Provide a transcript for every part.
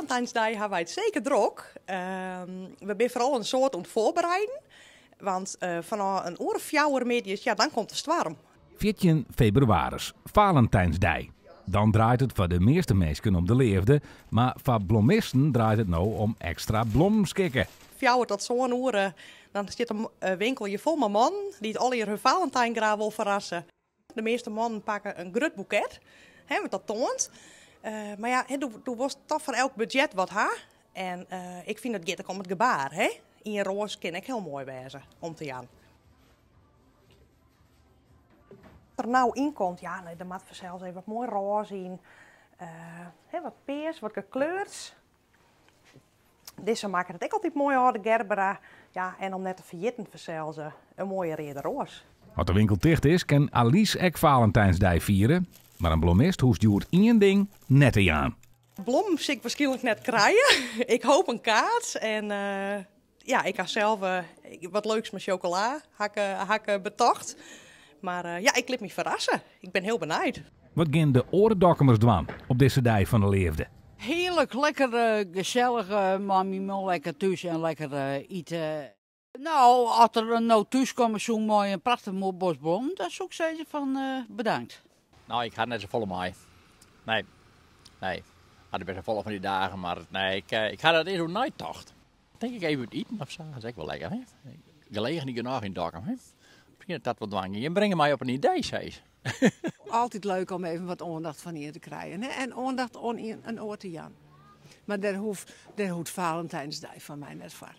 Valentijnsdag hebben wij het zeker druk. We zijn vooral een soort aan het voorbereiden. Want vanaf een uur of 4 ja, dan komt de storm. 14 februari, Valentijnsdag. Dan draait het voor de meeste mensen om de leefde, maar voor bloemisten draait het nou om extra blomskikken. 4 tot zo'n uur, dan zit een winkelje vol met mannen die het al hier hun Valentijn graag wil verrassen. De meeste mannen pakken een groot boeket, met dat toont. Maar ja, doe was toch van elk budget wat ha. En ik vind het gitter om het gebaar. Hè? In roos kan ik heel mooi wezen om te gaan. Als er nou in komt, ja, nee, dan moet er zelfs even wat mooi roze in. Wat peers, wat gekleurd. Deze maken het ook altijd mooi houden, Gerbera. Ja, en om net te vergeten zelfs een mooie rode roos. Als de winkel dicht is, kan Alice ook Valentijnsdag vieren. Maar een bloemist hoest duurt één ding net te aan. Blom zie ik waarschijnlijk net krijgen. Ik hoop een kaart. En ja, ik ga zelf wat leuks met chocola hakken betocht. Maar ja, ik liet me verrassen. Ik ben heel benieuwd. Wat gaan de orendokkemers doen op deze dag van de leefde? Heerlijk, lekker gezellig, mami, lekker thuis en lekker eten. Nou, als er nou thuis komen zo'n mooi en prachtig mooi bosboom, dan zou ik zeggen van bedankt. Nou, ik ga net zo vol mee. Nee. Had ik best wel vol van die dagen, maar nee, ik ga dat eerst doen nijtocht. Denk ik even eten of zo, dat is ook wel lekker, hè? Gelegen niet genoeg in Dokkum, hè? Misschien dat wat dwang. Je brengt mij op een idee, zei ze. Altijd leuk om even wat aandacht van hier te krijgen. Hè? En aandacht aan een oor te jan. Maar daar hoeft Valentijnsdag van mij net voor.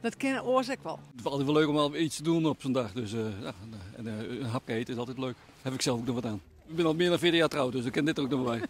Dat kennen oors ik wel. Het is altijd wel leuk om wel iets te doen op zo'n dag. Dus ja, een hapje eten is altijd leuk. Heb ik zelf ook nog wat aan. Ik ben al meer dan 40 jaar trouw, dus ik ken dit ook nog bij.